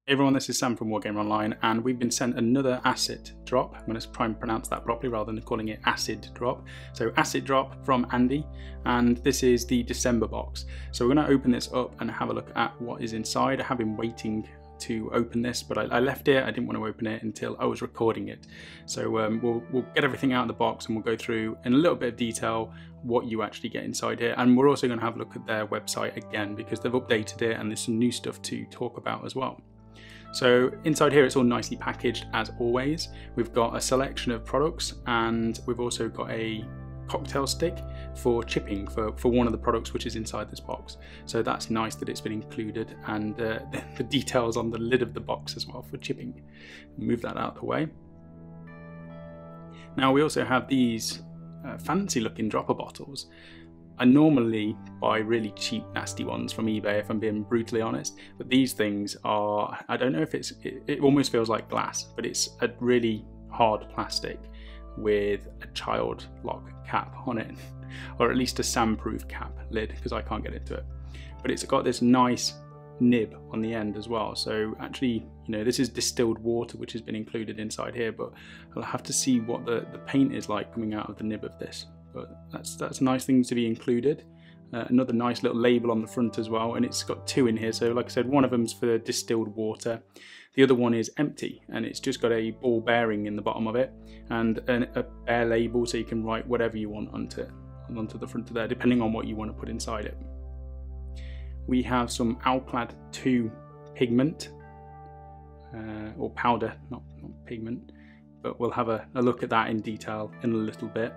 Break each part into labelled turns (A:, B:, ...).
A: Hey everyone, this is Sam from Wargamer Online, and we've been sent another acid drop. I'm going to try and pronounce that properly rather than calling it acid drop. So acid drop from Andy, and this is the December box. So we're going to open this up and have a look at what is inside. I have been waiting to open this, but I left it. I didn't want to open it until I was recording it. So we'll get everything out of the box and we'll go through in a little bit of detail what you actually get inside here. And we're also going to have a look at their website again because they've updated it and there's some new stuff to talk about as well. So inside here it's all nicely packaged as always. We've got a selection of products and we've also got a cocktail stick for chipping for one of the products which is inside this box. So that's nice that it's been included, and the details on the lid of the box as well for chipping. Move that out of the way. Now we also have these fancy looking dropper bottles. I normally buy really cheap, nasty ones from eBay if I'm being brutally honest, but these things are, I don't know if it almost feels like glass, but it's a really hard plastic with a child lock cap on it, or at least a sandproof cap lid because I can't get into it. But it's got this nice nib on the end as well. So actually, you know, this is distilled water which has been included inside here, but I'll have to see what the paint is like coming out of the nib of this. But that's nice things to be included. Another nice little label on the front as well, and it's got two in here. So like I said, one of them's for distilled water, the other one is empty, and it's just got a ball bearing in the bottom of it and a bare label, so you can write whatever you want onto the front of there, depending on what you want to put inside it. We have some MacLeod 2 pigment, or powder, not pigment, but we'll have a look at that in detail in a little bit.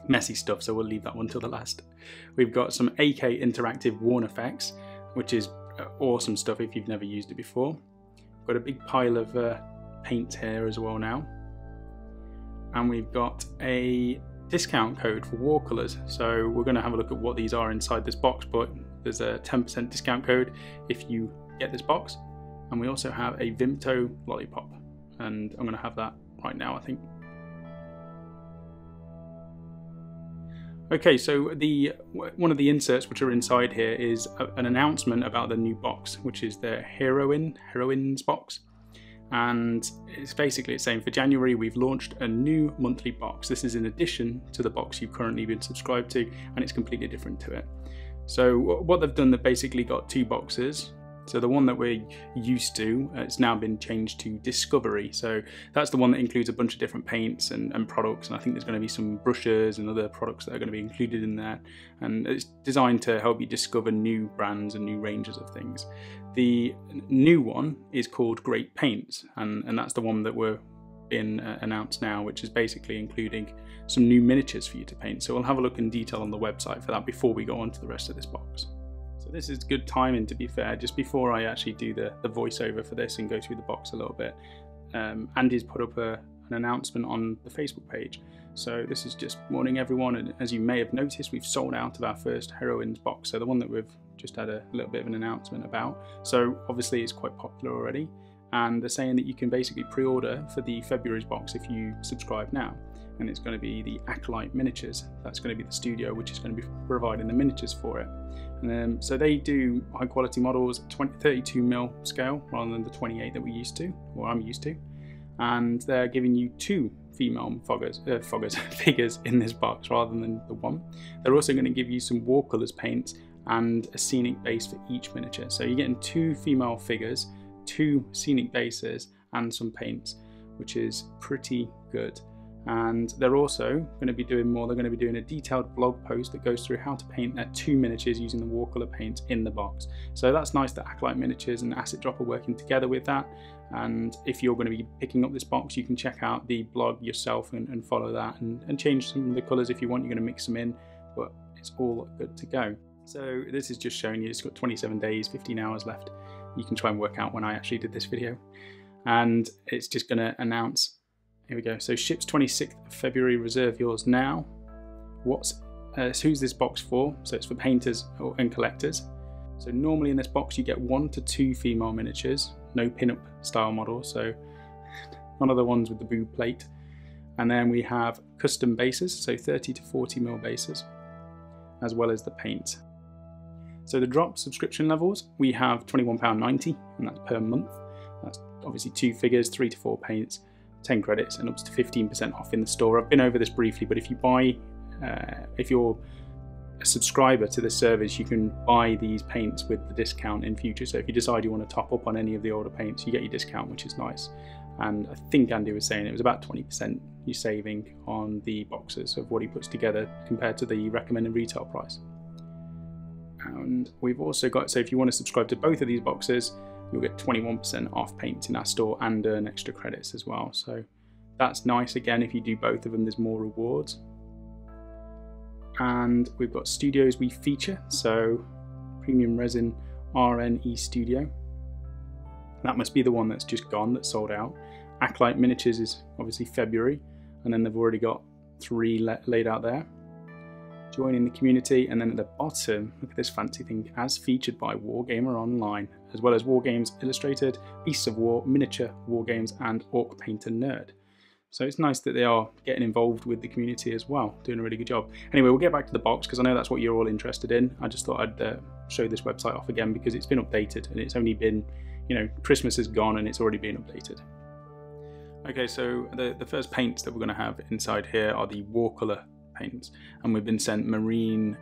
A: Messy stuff, so we'll leave that one till the last. We've got some AK interactive worn effects, which is awesome stuff if you've never used it before. We've got a big pile of paint here as well now, and we've got a discount code for watercolors. So we're going to have a look at what these are inside this box, but there's a 10% discount code if you get this box. And we also have a Vimto lollipop, and I'm going to have that right now, I think. Okay, so one of the inserts which are inside here is an announcement about the new box, which is the Heroines box. And it's basically saying for January we've launched a new monthly box. This is in addition to the box you've currently been subscribed to, and it's completely different to it. So what they've done, they've basically got two boxes. So the one that we're used to, it's now been changed to Discovery. So that's the one that includes a bunch of different paints and products. And I think there's going to be some brushes and other products that are going to be included in there. And it's designed to help you discover new brands and new ranges of things. The new one is called Great Paints. And that's the one that we're being announced now, which is basically including some new miniatures for you to paint. So we'll have a look in detail on the website for that before we go on to the rest of this box. So this is good timing, to be fair, just before I actually do the voiceover for this and go through the box a little bit. Andy's put up an announcement on the Facebook page. So this is just warning everyone, and as you may have noticed, we've sold out of our first Heroines box, so the one that we've just had a little bit of an announcement about. So obviously it's quite popular already, and they're saying that you can basically pre-order for the February's box if you subscribe now. And it's going to be the Acolyte miniatures. That's going to be the studio which is going to be providing the miniatures for it. And so they do high quality models, 32mm scale rather than the 28 that we used to, or I'm used to. And they're giving you two female figures in this box rather than the one. They're also going to give you some watercolors paints and a scenic base for each miniature. So you're getting two female figures, two scenic bases, and some paints, which is pretty good. And they're also going to be doing more. They're going to be doing a detailed blog post that goes through how to paint their two miniatures using the watercolor paints in the box. So that's nice that Acolyte Miniatures and Acid Drop are working together with that. And if you're going to be picking up this box, you can check out the blog yourself and follow that and change some of the colors if you want. You're going to mix them in, but it's all good to go. So this is just showing you it's got 27 days, 15 hours left. You can try and work out when I actually did this video. And it's just going to announce. Here we go. So ships 26th of February, reserve yours now. Who's this box for? So it's for painters and collectors. So normally in this box you get 1 to 2 female miniatures, no pin-up style models, so none of the ones with the boob plate. And then we have custom bases, so 30 to 40mm bases, as well as the paint. So the drop subscription levels, we have £21.90, and that's per month. That's obviously 2 figures, 3 to 4 paints, 10 credits, and up to 15% off in the store. I've been over this briefly, but if you buy, if you're a subscriber to this service, you can buy these paints with the discount in future. So if you decide you want to top up on any of the older paints, you get your discount, which is nice. And I think Andy was saying it was about 20% you're saving on the boxes of what he puts together compared to the recommended retail price. And we've also got, so if you want to subscribe to both of these boxes, you'll get 21% off paints in our store and earn extra credits as well. So that's nice. Again, if you do both of them, there's more rewards. And we've got studios we feature, so Premium Resin RNE Studio. That must be the one that's just gone, that's sold out. Acolyte Miniatures is obviously February, and then they've already got 3 laid out there. Joining the community, and then at the bottom, look at this fancy thing, as featured by Wargamer Online, as well as Wargames Illustrated, Beasts of War, Miniature Wargames, and Orc Painter Nerd. So it's nice that they are getting involved with the community as well, doing a really good job. Anyway, we'll get back to the box because I know that's what you're all interested in. I just thought I'd show this website off again because it's been updated, and it's only been, you know, Christmas is gone and it's already been updated. Okay, so the first paints that we're going to have inside here are the watercolor paints, and we've been sent Marine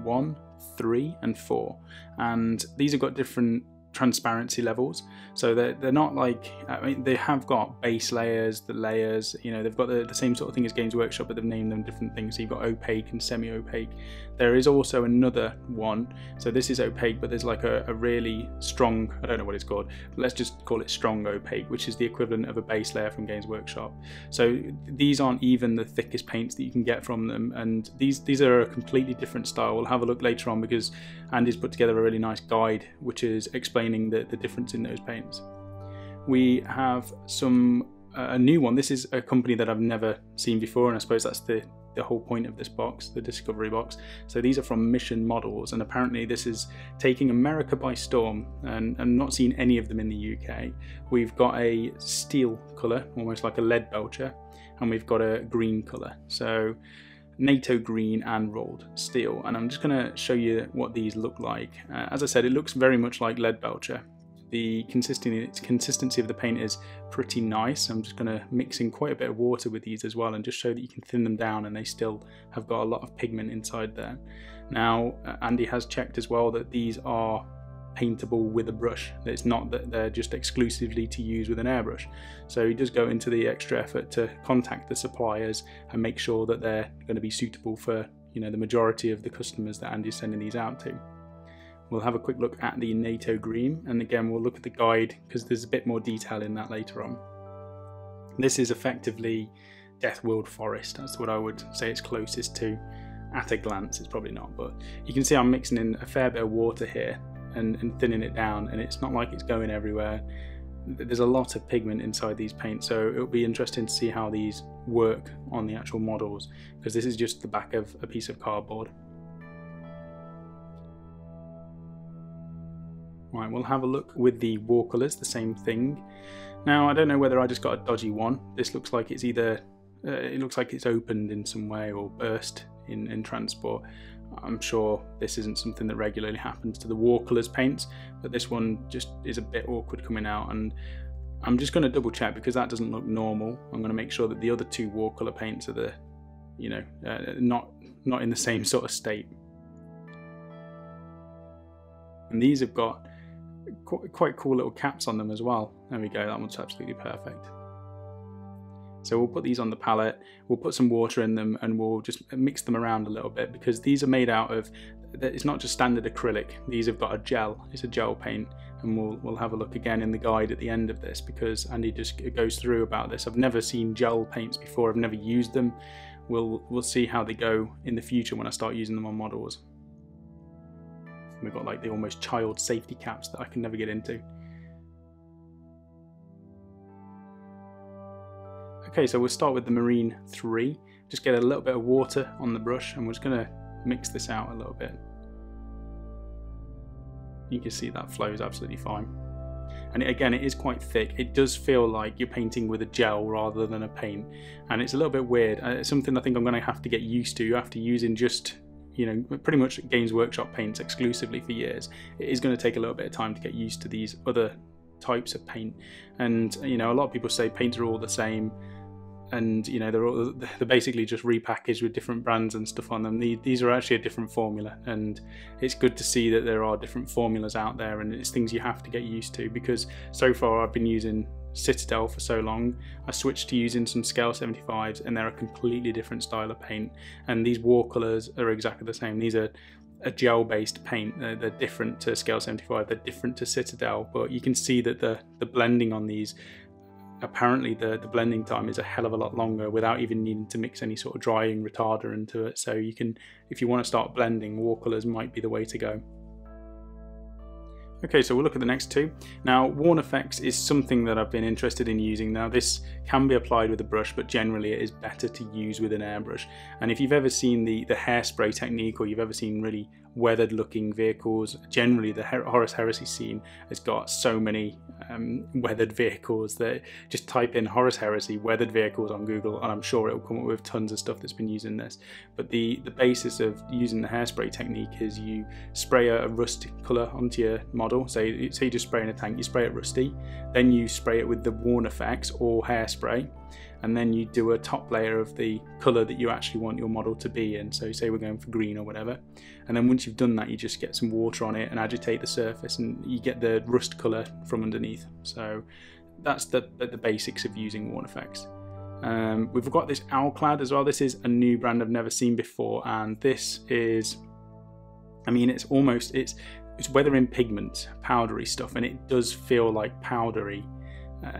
A: 1, 3 and 4, and these have got different transparency levels, so they're not like, I mean, they have got base layers, the layers, you know, they've got the same sort of thing as Games Workshop, but they've named them different things. So you've got opaque and semi-opaque. There is also another one, so this is opaque, but there's like a really strong, I don't know what it's called, but let's just call it strong opaque, which is the equivalent of a base layer from Games Workshop. So these aren't even the thickest paints that you can get from them, and these are a completely different style. We'll have a look later on because Andy's put together a really nice guide which is explaining the difference in those paints. We have a new one. This is a company that I've never seen before, and I suppose that's the whole point of this box, the Discovery box. So these are from Mission Models, and apparently this is taking America by storm, and I'm not seeing any of them in the UK. We've got a steel colour, almost like a lead belcher, and we've got a green colour. So NATO green and rolled steel, and I'm just going to show you what these look like. As I said, it looks very much like lead belcher. The consistency of the paint is pretty nice. I'm just going to mix in quite a bit of water with these as well, and just show that you can thin them down and they still have got a lot of pigment inside there. Now Andy has checked as well that these are paintable with a brush. It's not that they're just exclusively to use with an airbrush. So he does go into the extra effort to contact the suppliers and make sure that they're going to be suitable for, you know, the majority of the customers that Andy's sending these out to. We'll have a quick look at the NATO green, and again we'll look at the guide because there's a bit more detail in that later on. This is effectively Death World Forest. That's what I would say it's closest to at a glance. It's probably not, but you can see I'm mixing in a fair bit of water here and thinning it down, and it's not like it's going everywhere. There's a lot of pigment inside these paints, so it'll be interesting to see how these work on the actual models, because this is just the back of a piece of cardboard. Right, we'll have a look with the watercolors, the same thing. Now I don't know whether I just got a dodgy one. This looks like it's either it looks like it's opened in some way or burst in transport. I'm sure this isn't something that regularly happens to the watercolors paints, but this one just is a bit awkward coming out, and I'm just going to double check because that doesn't look normal. I'm going to make sure that the other 2 watercolor paints are not in the same sort of state. And these have got quite cool little caps on them as well. There we go, that one's absolutely perfect. So we'll put these on the palette, we'll put some water in them, and we'll just mix them around a little bit, because these are made out of, it's not just standard acrylic, these have got a gel, it's a gel paint, and we'll have a look again in the guide at the end of this, because Andy just goes through about this. I've never seen gel paints before, I've never used them. We'll see how they go in the future when I start using them on models. We've got like the almost child safety caps that I can never get into. Okay, so we'll start with the Marine 3. Just get a little bit of water on the brush, and we're just going to mix this out a little bit. You can see that flows absolutely fine. And again, it is quite thick. It does feel like you're painting with a gel rather than a paint, and it's a little bit weird. It's something I think I'm going to have to get used to after using just you know, pretty much Games Workshop paints exclusively for years, it is going to take a little bit of time to get used to these other types of paint. And you know, a lot of people say paints are all the same, and you know, they're basically just repackaged with different brands and stuff on them. These are actually a different formula, and it's good to see that there are different formulas out there, and it's things you have to get used to, because so far I've been using Citadel for so long. I switched to using some Scale 75s, and they're a completely different style of paint, and these watercolors are exactly the same. These are a gel based paint. They're different to Scale 75, they're different to Citadel, but you can see that the blending on these, apparently the blending time is a hell of a lot longer without even needing to mix any sort of drying retarder into it. So you can, if you want to start blending, watercolors might be the way to go. Okay, so we'll look at the next two. Now, worn effects is something that I've been interested in using. Now, this can be applied with a brush, but generally it is better to use with an airbrush. And if you've ever seen the hairspray technique, or you've ever seen really weathered looking vehicles, generally the Horus Heresy scene has got so many weathered vehicles that just type in Horus Heresy weathered vehicles on Google, and I'm sure it'll come up with tons of stuff that's been using this. But the basis of using the hairspray technique is you spray a rust colour onto your model. So you just spray in a tank, you spray it rusty, then you spray it with the worn effects or hairspray, and then you do a top layer of the colour that you actually want your model to be in. So say we're going for green or whatever, and then once you've done that, you just get some water on it and agitate the surface, and you get the rust colour from underneath. So that's the basics of using worn effects. We've got this MacLeod as well. This is a new brand I've never seen before, and this is, I mean, it's weathering pigment, powdery stuff, and it does feel like powdery.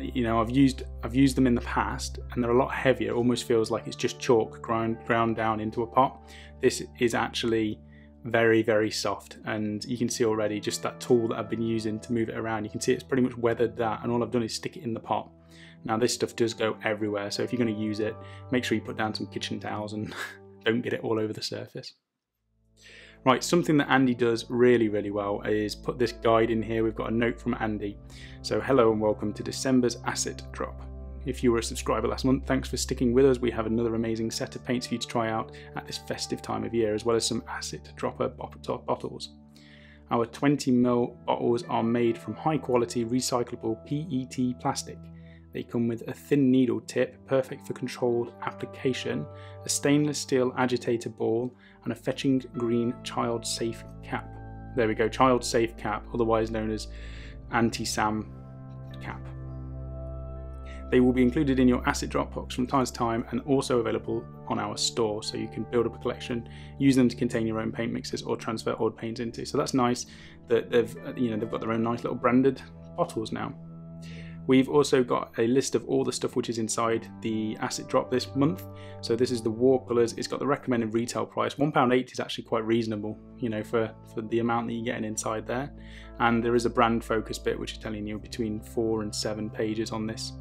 A: You know, I've used them in the past, and they're a lot heavier. It almost feels like it's just chalk ground down into a pot. This is actually very, very soft, and you can see already just that tool that I've been using to move it around. You can see it's pretty much weathered that, and all I've done is stick it in the pot. Now this stuff does go everywhere, so if you're going to use it, make sure you put down some kitchen towels and don't get it all over the surface. Right, something that Andy does really, really well is put this guide in here. We've got a note from Andy. So hello and welcome to December's Asset Drop. If you were a subscriber last month, thanks for sticking with us. We have another amazing set of paints for you to try out at this festive time of year, as well as some Asset Dropper bottles. Our 20ml bottles are made from high quality recyclable PET plastic. They come with a thin needle tip, perfect for controlled application, a stainless steel agitator ball, and a fetching green child safe cap. There we go, child safe cap, otherwise known as anti-SAM cap. They will be included in your Asset Drop box from time to time, and also available on our store, so you can build up a collection, use them to contain your own paint mixes or transfer old paints into. So that's nice that they've got their own nice little branded bottles now. We've also got a list of all the stuff which is inside the Asset Drop this month. So this is the watercolours. It's got the recommended retail price. £1.80 is actually quite reasonable, you know, for the amount that you're getting inside there. And there is a brand focus bit which is telling you between 4 and 7 pages on this.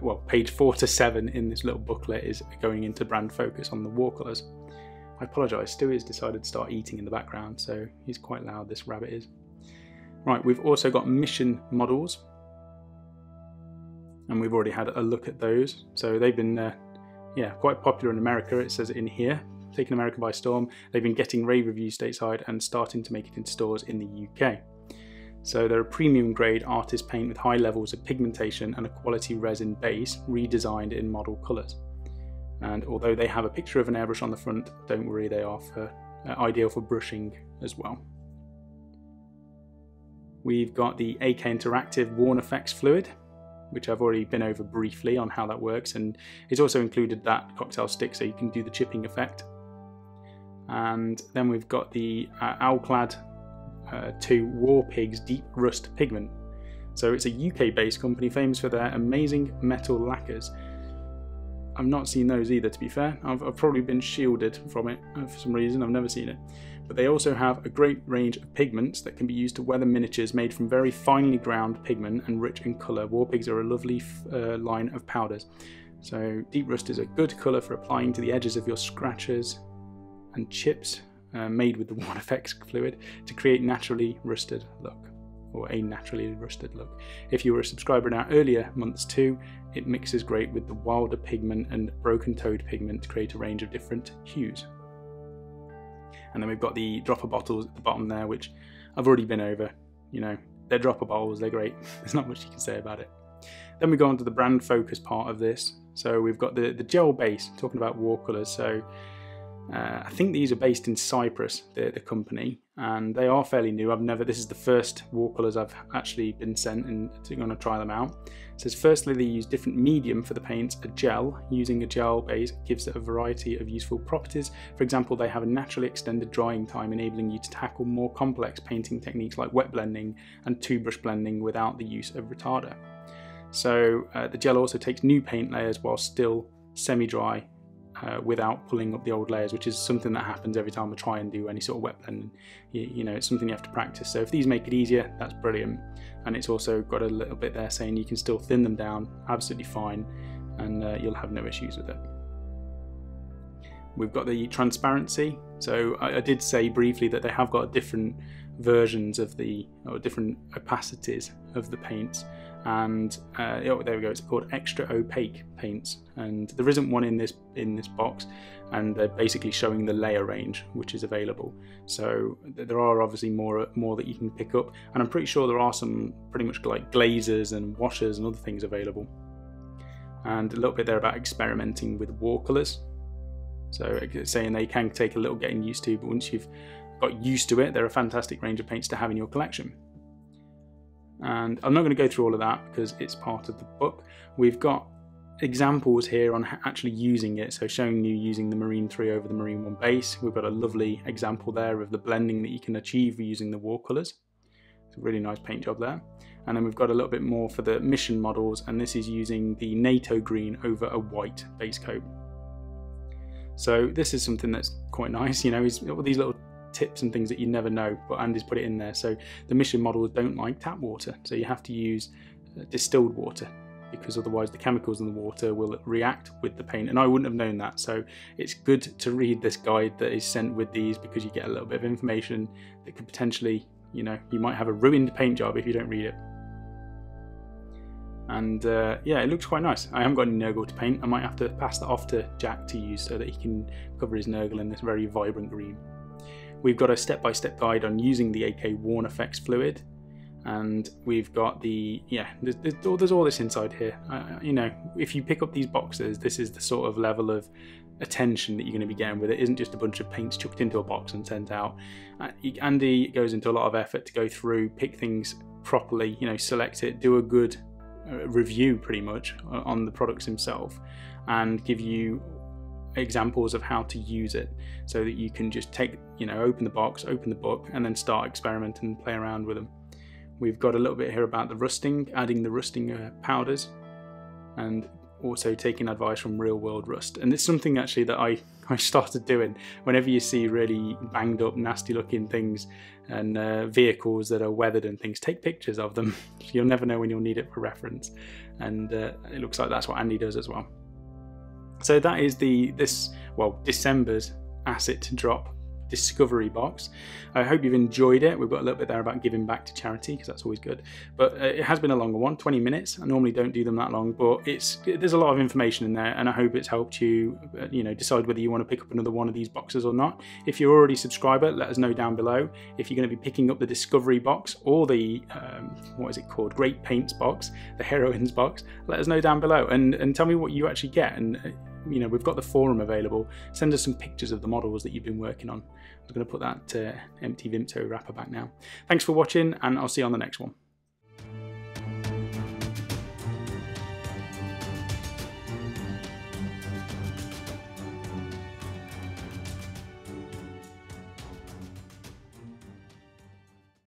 A: Well, page 4 to 7 in this little booklet is going into brand focus on the watercolours. I apologise, Stewie's decided to start eating in the background, so he's quite loud, this rabbit is. Right, we've also got mission models, and we've already had a look at those. So they've been quite popular in America. It says it in here, taking America by storm. They've been getting rave reviews stateside and starting to make it in stores in the UK. So they're a premium grade artist paint with high levels of pigmentation and a quality resin base, redesigned in model colours. And although they have a picture of an airbrush on the front, don't worry, they are ideal for brushing as well. We've got the AK Interactive Worn Effects Fluid, which I've already been over briefly on how that works, and it's also included that cocktail stick so you can do the chipping effect. And then we've got the MacLeod 2 War Pigs Deep Rust Pigment. So it's a UK based company famous for their amazing metal lacquers. I've not seen those either, to be fair. I've probably been shielded from it for some reason, I've never seen it. But they also have a great range of pigments that can be used to weather miniatures made from very finely ground pigment and rich in colour. War Pigs are a lovely line of powders. So Deep Rust is a good colour for applying to the edges of your scratches and chips, made with the Worn Effects fluid to create naturally rusted look, or a naturally rusted look. If you were a subscriber in our earlier months too, it mixes great with the wilder pigment and broken toed pigment to create a range of different hues. And then we've got the dropper bottles at the bottom there, which I've already been over. You know, they're dropper bottles, they're great. There's not much you can say about it. Then we go on to the brand focus part of this. So we've got the gel base, talking about watercolours. So I think these are based in Cyprus, the company, and they are fairly new. This is the first watercolours I've actually been sent, and I'm going to try them out. It says firstly they use different medium for the paints. A gel, using a gel base gives it a variety of useful properties. For example, they have a naturally extended drying time, enabling you to tackle more complex painting techniques like wet blending and two brush blending without the use of retarder. So the gel also takes new paint layers while still semi-dry, without pulling up the old layers, which is something that happens every time I try and do any sort of wet blending. You know, it's something you have to practice. So if these make it easier, that's brilliant. And it's also got a little bit there saying you can still thin them down absolutely fine, and you'll have no issues with it. We've got the transparency. So I did say briefly that they have got different versions of different opacities of the paints. And there we go, it's called extra opaque paints, and there isn't one in this box, and they're basically showing the layer range which is available. So there are obviously more that you can pick up, and I'm pretty sure there are some pretty much like glazers and washers and other things available. And a little bit there about experimenting with watercolours. So saying they can take a little getting used to, but once you've got used to it, they're a fantastic range of paints to have in your collection. And I'm not going to go through all of that because it's part of the book. We've got examples here on actually using it, so showing you using the Marine 3 over the Marine 1 base. We've got a lovely example there of the blending that you can achieve using the watercolours. It's a really nice paint job there. And then we've got a little bit more for the mission models, and this is using the NATO green over a white base coat. So this is something that's quite nice, you know, all these little tips and things that you never know, but Andy's put it in there. So the mission models don't like tap water, so you have to use distilled water, because otherwise the chemicals in the water will react with the paint, and I wouldn't have known that. So it's good to read this guide that is sent with these, because you get a little bit of information that could potentially, you know, you might have a ruined paint job if you don't read it. And yeah, it looks quite nice. I haven't got any Nurgle to paint. I might have to pass that off to Jack to use so that he can cover his Nurgle in this very vibrant green. We've got a step-by-step guide on using the AK Worn Effects fluid, and we've got the, yeah, there's all this inside here. You know, if you pick up these boxes, this is the sort of level of attention that you're going to be getting with it. It isn't just a bunch of paints chucked into a box and sent out. Andy goes into a lot of effort to go through, pick things properly, you know, select it, do a good review pretty much on the products himself, and give you examples of how to use it, so that you can just take, you know, open the box, open the book, and then start experimenting and play around with them. We've got a little bit here about the rusting, adding the rusting powders, and also taking advice from real world rust. And it's something actually that I started doing. Whenever you see really banged up, nasty looking things and vehicles that are weathered and things, take pictures of them. You'll never know when you'll need it for reference. And it looks like that's what Andy does as well. So that is December's Asset Drop Discovery box. I hope you've enjoyed it. We've got a little bit there about giving back to charity, because that's always good. But it has been a longer one, 20 minutes. I normally don't do them that long, but there's a lot of information in there, and I hope it's helped you, you know, decide whether you want to pick up another one of these boxes or not. If you're already a subscriber, let us know down below. If you're going to be picking up the Discovery box or the what is it called, Great Paints box, the Heroines box, let us know down below, and tell me what you actually get. And you know, we've got the forum available. Send us some pictures of the models that you've been working on. I'm going to put that empty Vimto wrapper back now. Thanks for watching, and I'll see you on the next one.